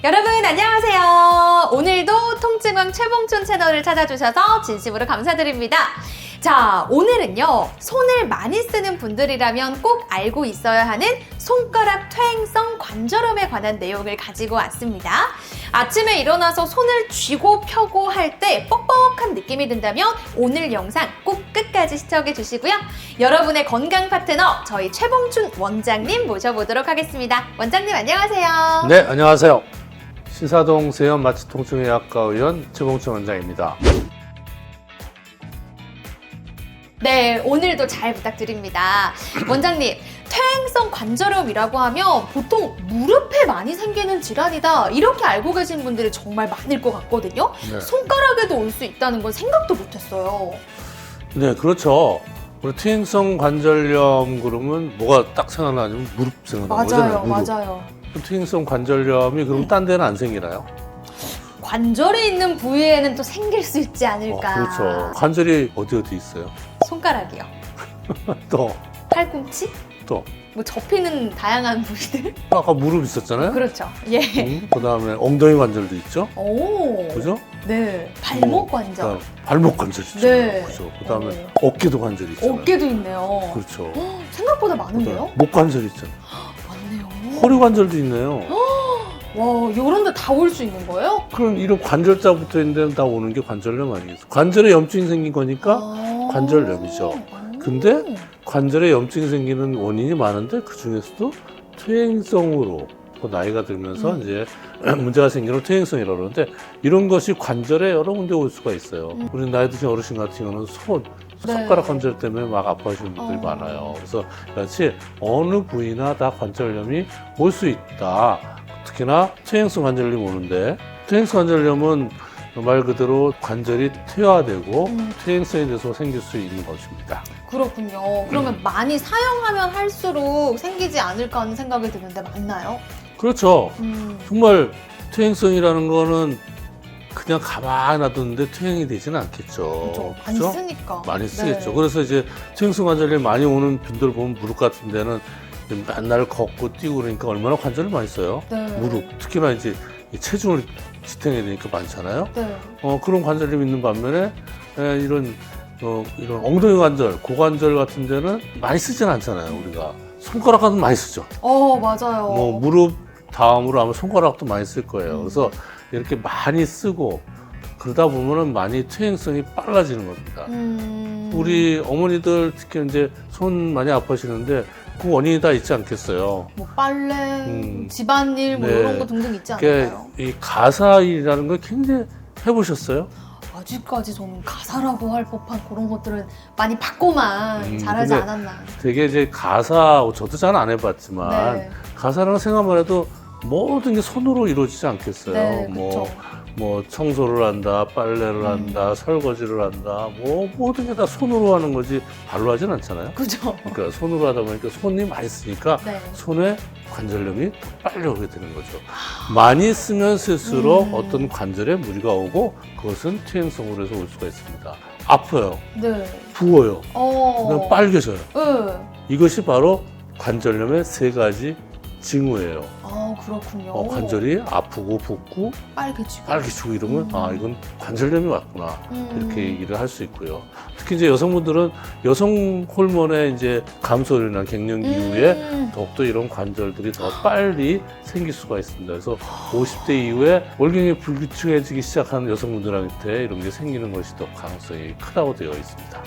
여러분 안녕하세요. 오늘도 통증왕 최봉춘 채널을 찾아주셔서 진심으로 감사드립니다. 자, 오늘은요, 손을 많이 쓰는 분들이라면 꼭 알고 있어야 하는 손가락 퇴행성 관절염에 관한 내용을 가지고 왔습니다. 아침에 일어나서 손을 쥐고 펴고 할 때 뻑뻑한 느낌이 든다면 오늘 영상 꼭 끝까지 시청해 주시고요. 여러분의 건강 파트너 저희 최봉춘 원장님 모셔보도록 하겠습니다. 원장님 안녕하세요. 네, 안녕하세요. 신사동 세연 마취통증의학과 의원 최봉춘 원장입니다. 네, 오늘도 잘 부탁드립니다. 원장님, 퇴행성 관절염이라고 하면 보통 무릎에 많이 생기는 질환이다 이렇게 알고 계신 분들이 정말 많을 것 같거든요. 네. 손가락에도 올 수 있다는 건 생각도 못했어요. 네, 그렇죠. 우리 퇴행성 관절염 그러면 뭐가 딱 생각나냐면 무릎 생각나는 거잖아요. 무릎. 맞아요. 퇴행성 관절염이 그럼 딴 데는 안 생기나요? 관절이 있는 부위에는 또 생길 수 있지 않을까. 그렇죠. 관절이 어디 있어요? 손가락이요. 또. 팔꿈치? 또. 뭐 접히는 다양한 부위들? 아까 무릎 있었잖아요. 그렇죠. 예. 그다음에 엉덩이 관절도 있죠. 오. 그죠? 네. 발목 관절. 그다음 발목 관절 있죠. 네. 그죠. 그다음에 어깨도 관절이 있잖아요. 어깨도 있네요. 그렇죠. 생각보다 많은데요? 그다음에 목 관절 있잖아요. 맞네요. 허리 관절도 있네요. 와, 요런 데 다 올 수 있는 거예요? 그럼 이런 관절자 붙어 있는 데는 다 오는 게 관절염 아니겠어요? 관절에 염증이 생긴 거니까 관절염이죠. 근데 관절에 염증이 생기는 원인이 많은데 그 중에서도 퇴행성으로 나이가 들면서 이제 문제가 생기는 퇴행성이라고 그러는데 이런 것이 관절에 여러 군데 올 수가 있어요. 우리 나이 드신 어르신 같은 경우는 손가락 관절 때문에 막 아파하시는 분들이 많아요. 그래서 같이 어느 부위나 다 관절염이 올 수 있다. 특히나 퇴행성 관절염이 오는데 퇴행성 관절염은 말 그대로 관절이 퇴화되고 퇴행성이 돼서 생길 수 있는 것입니다. 그렇군요. 그러면 많이 사용하면 할수록 생기지 않을까 하는 생각이 드는데 맞나요? 그렇죠. 정말 퇴행성이라는 거는 그냥 가만히 놔뒀는데 퇴행이 되지는 않겠죠. 그렇죠. 많이 쓰니까. 많이 쓰겠죠. 네. 그래서 이제 퇴행성 관절염이 많이 오는 분들 보면 무릎 같은 데는 맨날 걷고 뛰고 그러니까 얼마나 관절을 많이 써요. 네. 무릎. 특히나 이제 이 체중을 지탱해야 되니까 많잖아요. 네. 그런 관절염이 있는 반면에 이런 엉덩이 관절, 고관절 같은 데는 많이 쓰진 않잖아요. 우리가 손가락은 많이 쓰죠. 맞아요. 뭐 무릎 다음으로 아마 손가락도 많이 쓸 거예요. 그래서 이렇게 많이 쓰고 그러다 보면은 많이 퇴행성이 빨라지는 겁니다. 우리 어머니들 특히 이제 손 많이 아파하시는데 그 원인이 다 있지 않겠어요. 뭐 빨래, 집안일 뭐 네. 이런 거 등등 있지 않을까요? 이 가사일이라는 걸 굉장히 해보셨어요? 아직까지 저는 가사라고 할 법한 그런 것들은 많이 받고만 잘하지 근데 않았나. 되게 이제 가사, 저도 잘 안 해봤지만 네. 가사라는 생각만 해도 모든 게 손으로 이루어지지 않겠어요. 네, 뭐 청소를 한다, 빨래를 한다, 설거지를 한다, 뭐 모든 게 다 손으로 하는 거지 발로 하진 않잖아요. 그죠? 그러니까 손으로 하다 보니까 손이 많이 쓰니까 네. 손에 관절염이 더 빨리 오게 되는 거죠. 많이 쓰면 쓸수록 어떤 관절에 무리가 오고 그것은 퇴행성으로 해서 올 수가 있습니다. 아파요, 네. 부어요, 그다음 빨개져요. 네. 이것이 바로 관절염의 세 가지 징후예요. 그렇군요. 관절이 아프고 붓고 빨개지고 이러면 이건 관절염이 왔구나 이렇게 얘기를 할 수 있고요. 특히 이제 여성분들은 여성 호르몬의 이제 감소나 갱년기 이후에 더욱더 이런 관절들이 더 빨리 생길 수가 있습니다. 그래서 50대 이후에 월경이 불규칙해지기 시작하는 여성분들한테 이런 게 생기는 것이 더 가능성이 크다고 되어 있습니다.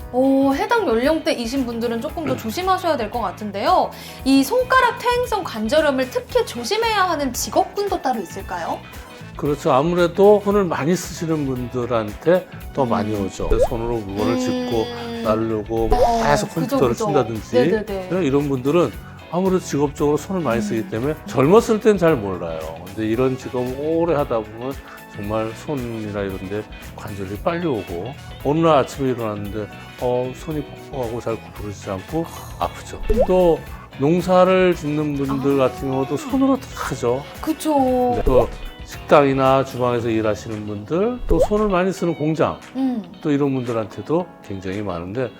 해당 연령대이신 분들은 조금 더 조심하셔야 될 것 같은데요. 이 손가락 퇴행성 관절염을 특히 조심해야 하는 직업군도 따로 있을까요? 그렇죠. 아무래도 손을 많이 쓰시는 분들한테 더 많이 오죠. 손으로 물건을 짚고 나르고 계속 컴퓨터를 쓴다든지 네네네. 이런 분들은 아무래도 직업적으로 손을 많이 쓰기 때문에 젊었을 땐 잘 몰라요. 근데 이런 직업을 오래 하다 보면 정말 손이나 이런 데 관절이 빨리 오고 어느 날 아침에 일어났는데 손이 뻑뻑하고 잘 구부러지지 않고 아프죠. 또 농사를 짓는 분들 같은 경우도 손으로 다 하죠. 그쵸. 또 식당이나 주방에서 일하시는 분들, 또 손을 많이 쓰는 공장, 또 이런 분들한테도 굉장히 많은데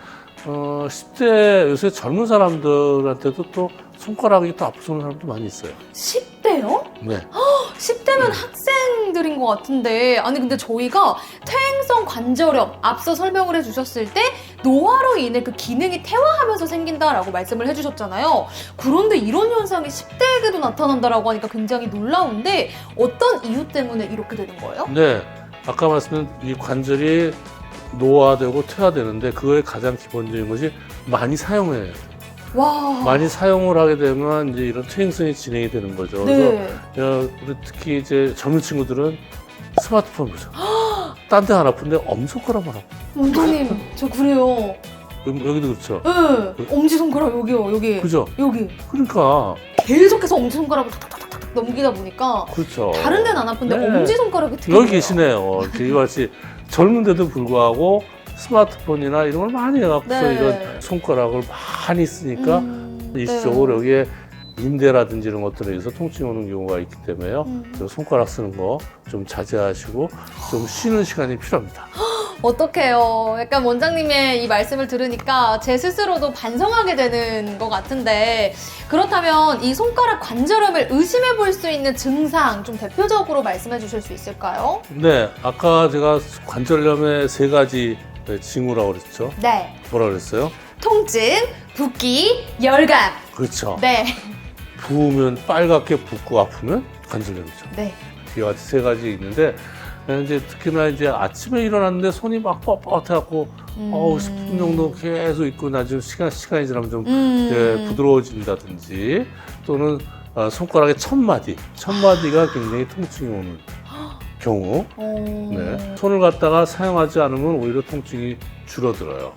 10대 요새 젊은 사람들한테도 또 손가락이 또 아프는 사람도 많이 있어요. 10대요? 네. 10대면 학생들인 것 같은데, 아니 근데 저희가 퇴행성 관절염 앞서 설명을 해주셨을 때 노화로 인해 그 기능이 퇴화하면서 생긴다라고 말씀을 해주셨잖아요. 그런데 이런 현상이 10대에게도 나타난다라고 하니까 굉장히 놀라운데, 어떤 이유 때문에 이렇게 되는 거예요? 네. 아까 말씀드린 이 관절이 노화되고 퇴화되는데 그거의 가장 기본적인 것이 많이 사용해야 돼요. 와. 많이 사용을 하게 되면 이제 이런 퇴행성이 진행이 되는 거죠. 네. 그래서 우리 특히 이제 젊은 친구들은 스마트폰 보죠. 딴 데 안 아픈데 엄지손가락만 아파. 원장님, 저 그래요. 여기도 그렇죠. 네. 엄지손가락 여기요, 여기. 그죠? 여기. 그러니까 계속해서 엄지손가락을 탁탁탁탁 넘기다 보니까 그렇죠. 다른 데는 안 아픈데 네. 엄지손가락이 특히 여기 계시네요. 이렇게 이같이 젊은데도 불구하고 스마트폰이나 이런 걸 많이 해갖고 네. 이런 손가락을 많이 쓰니까 일시적으로 여기에 인대라든지 이런 것들에 의해서 통증이 오는 경우가 있기 때문에요. 그래서 손가락 쓰는 거 좀 자제하시고 좀 쉬는 시간이 필요합니다. 어떡해요. 약간 원장님의 이 말씀을 들으니까 제 스스로도 반성하게 되는 것 같은데, 그렇다면 이 손가락 관절염을 의심해 볼 수 있는 증상 좀 대표적으로 말씀해 주실 수 있을까요? 네, 아까 제가 관절염의 3가지 징후라고 그랬죠. 네. 뭐라 그랬어요? 통증, 붓기, 열감. 그렇죠. 네. 부으면 빨갛게 붓고 아프면 관절염이죠. 네. 이와 같이 3가지 있는데 이제 특히나 이제 아침에 일어났는데 손이 막 뻣뻣해갖고 10분 정도 계속 있고 나중에 시간이 지나면 좀 이제 부드러워진다든지 또는 손가락의 첫 마디가 굉장히 통증이 오는 경우. 네. 손을 갖다가 사용하지 않으면 오히려 통증이 줄어들어요.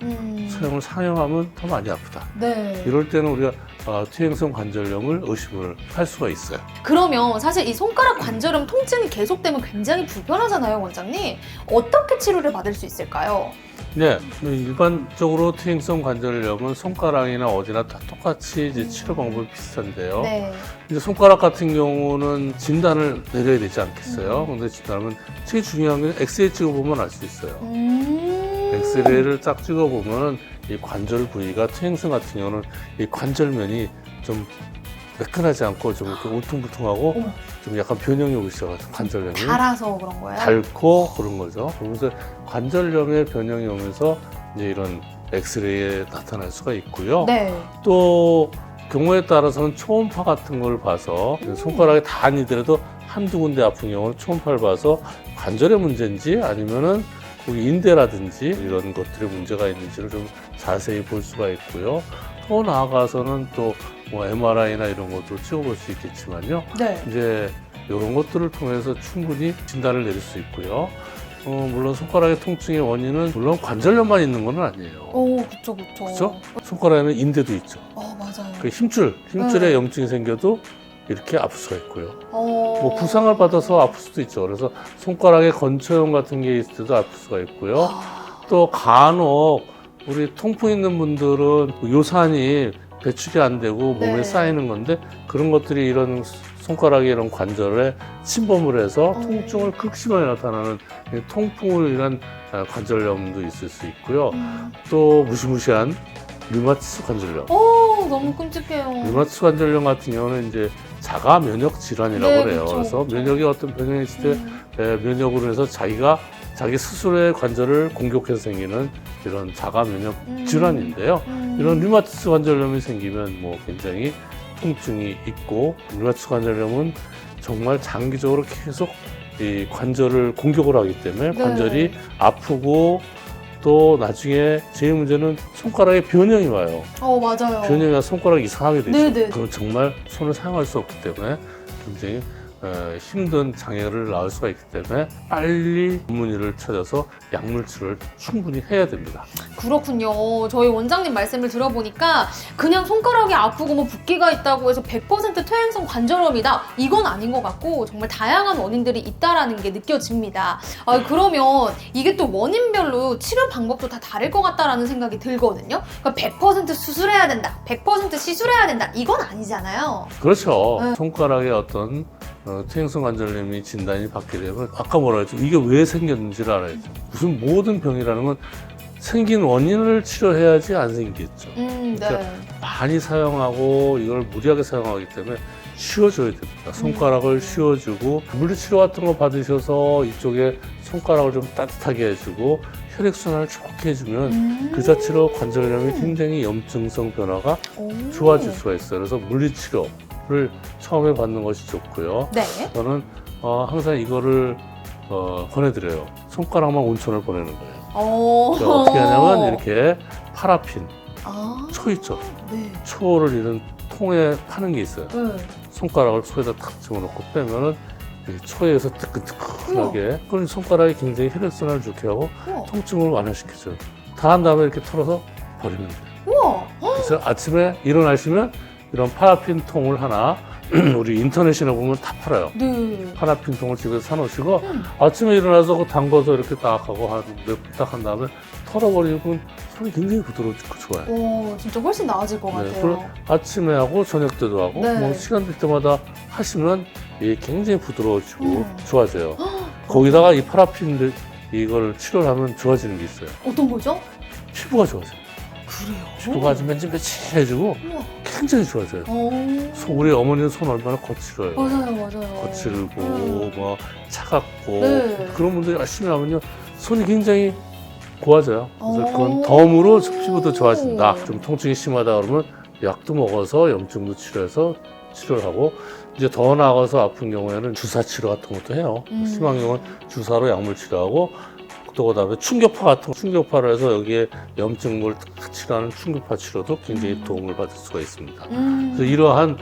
사용하면 더 많이 아프다. 네. 이럴 때는 우리가 퇴행성 관절염을 의심을 할 수가 있어요. 그러면 사실 이 손가락 관절염 통증이 계속되면 굉장히 불편하잖아요, 원장님. 어떻게 치료를 받을 수 있을까요? 네, 일반적으로 퇴행성 관절염은 손가락이나 어디나 다 똑같이 이제 치료 방법이 비슷한데요. 네. 이제 손가락 같은 경우는 진단을 내려야 되지 않겠어요? 근데 진단은 제일 중요한 게 엑스레이 찍어보면 알 수 있어요. 엑스레이를 딱 찍어보면 이 관절 부위가 퇴행성 같은 경우는 이 관절면이 좀 매끈하지 않고 좀 이렇게 울퉁불퉁하고 좀 약간 변형이 오기 시작해서 관절염이 달아서 그런 거예요? 닳고 그런 거죠. 그러면서 관절염의 변형이 오면서 이제 이런 엑스레이에 나타날 수가 있고요. 네. 또 경우에 따라서는 초음파 같은 걸 봐서 손가락이 다 아니더라도 한두 군데 아픈 경우는 초음파를 봐서 관절의 문제인지 아니면은 거기 인대라든지 이런 것들의 문제가 있는지를 좀 자세히 볼 수가 있고요. 더 나아가서는 또 뭐 MRI나 이런 것도 찍어볼 수 있겠지만요. 네. 이제 이런 것들을 통해서 충분히 진단을 내릴 수 있고요. 물론 손가락의 통증의 원인은 물론 관절염만 있는 건 아니에요. 오, 그쵸, 그쵸. 그렇죠? 손가락에는 인대도 있죠. 맞아요. 그 힘줄에 염증이 생겨도 이렇게 아플 수가 있고요. 뭐 어... 부상을 받아서 아플 수도 있죠. 그래서 손가락에 건초염 같은 게 있을 때도 아플 수가 있고요. 또 간혹 우리 통풍 있는 분들은 요산이 배출이 안 되고 몸에 네. 쌓이는 건데 그런 것들이 이런 손가락에 이런 관절에 침범을 해서 통증을 극심하게 나타나는 통풍을 인한 관절염도 있을 수 있고요. 또 무시무시한 류마티스 관절염. 너무 끔찍해요. 류마티스 관절염 같은 경우는 이제 자가 면역 질환이라고 네, 그래요. 그쵸, 그래서 그쵸. 면역이 어떤 변형이 있을 때 면역으로 해서 자기 스스로의 관절을 공격해서 생기는 이런 자가 면역 질환인데요. 이런 류마티스 관절염이 생기면 뭐 굉장히 통증이 있고 류마티스 관절염은 정말 장기적으로 계속 이 관절을 공격을 하기 때문에 네. 관절이 아프고 또 나중에 제일 문제는 손가락에 변형이 와요. 맞아요. 변형이 와서 손가락이 이상하게 되죠. 네네. 그럼 정말 손을 사용할 수 없기 때문에 굉장히 힘든 장애를 낳을 수가 있기 때문에 빨리 전문의를 찾아서 약물 치료를 충분히 해야 됩니다. 그렇군요. 저희 원장님 말씀을 들어보니까 그냥 손가락이 아프고 뭐 붓기가 있다고 해서 100% 퇴행성 관절염이다. 이건 아닌 것 같고 정말 다양한 원인들이 있다라는 게 느껴집니다. 그러면 이게 또 원인별로 치료 방법도 다 다를 것 같다라는 생각이 들거든요. 그러니까 100% 수술해야 된다. 100% 시술해야 된다. 이건 아니잖아요. 그렇죠. 네. 손가락에 어떤 퇴행성 관절염이 진단이 받게 되면 아까 뭐라 했죠? 이게 왜 생겼는지를 알아야죠. 무슨 모든 병이라는 건 생긴 원인을 치료해야지 안 생기겠죠. 네. 그러니까 많이 사용하고 이걸 무리하게 사용하기 때문에 쉬어줘야 됩니다. 손가락을 쉬어주고 물리치료 같은 거 받으셔서 이쪽에 손가락을 좀 따뜻하게 해주고 혈액순환을 좋게 해주면 그 자체로 관절염이 굉장히 염증성 변화가 좋아질 수가 있어요. 그래서 물리치료를 처음에 받는 것이 좋고요. 네. 저는 항상 이거를 권해드려요. 손가락만 온천을 보내는 거예요. 그러니까 어떻게 하냐면 이렇게 파라핀, 초 있죠. 네. 초를 이런 통에 파는 게 있어요. 손가락을 초에다 탁 집어넣고 빼면은 이 초에서 뜨끈뜨끈하게 그런 손가락이 굉장히 혈액순환을 좋게 하고 통증을 완화시켜줘요. 다 한 다음에 이렇게 털어서 버리면 돼요. 우와. 그래서 아침에 일어나시면 이런 파라핀 통을 하나 우리 인터넷이나 보면 다 팔아요. 네. 파라핀 통을 집에서 사놓으시고 아침에 일어나서 그 담궈서 이렇게 딱 하고 한 몇 분 딱 한 다음에 털어버리면 손이 굉장히 부드럽고 좋아요. 오, 진짜 훨씬 나아질 것 같아요. 그리고 아침에 하고 저녁 때도 하고 네. 뭐 시간 될 때마다 하시면 이게 굉장히 부드러워지고 좋아져요. 거기다가 이 파라핀 이걸 치료를 하면 좋아지는 게 있어요. 어떤 거죠? 피부가 좋아져요. 그래요? 피부가 아주 맨질맨질해지고 우와. 굉장히 좋아져요. 우리 어머니는 손 얼마나 거칠어요. 맞아요. 거칠고 뭐 차갑고 네. 그런 분들이 열심히 하면요 손이 굉장히 고와져요. 그래서 오. 그건 덤으로 피부도 좋아진다. 좀 통증이 심하다 그러면 약도 먹어서 염증도 치료해서 치료를 하고 이제 더 나아가서 아픈 경우에는 주사 치료 같은 것도 해요. 심한 경우는 주사로 약물 치료하고 또 그다음에 충격파 같은 충격파를 해서 여기에 염증을 탁 치료하는 충격파 치료도 굉장히 도움을 받을 수가 있습니다. 그래서 이러한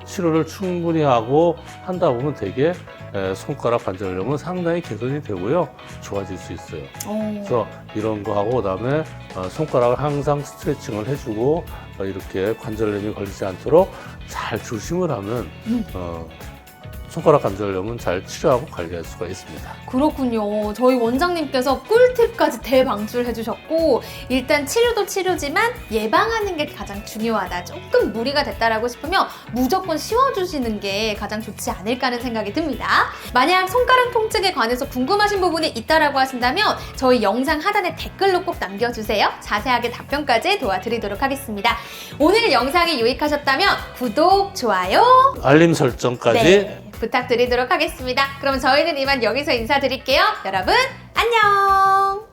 치료를 충분히 하고 한다 보면 되게 손가락 관절염은 상당히 개선이 되고요. 좋아질 수 있어요. 그래서 이런 거 하고 그다음에 손가락을 항상 스트레칭을 해주고 이렇게 관절염이 걸리지 않도록 잘 조심을 하면 손가락 관절염은 잘 치료하고 관리할 수가 있습니다. 그렇군요. 저희 원장님께서 꿀팁까지 대방출해 주셨고 일단 치료도 치료지만 예방하는 게 가장 중요하다. 조금 무리가 됐다라고 싶으면 무조건 씌워주시는 게 가장 좋지 않을까 하는 생각이 듭니다. 만약 손가락 통증에 관해서 궁금하신 부분이 있다라고 하신다면 저희 영상 하단에 댓글로 꼭 남겨주세요. 자세하게 답변까지 도와드리도록 하겠습니다. 오늘 영상이 유익하셨다면 구독, 좋아요, 알림 설정까지 네, 부탁드리도록 하겠습니다. 그럼 저희는 이만 여기서 인사드릴게요. 여러분, 안녕!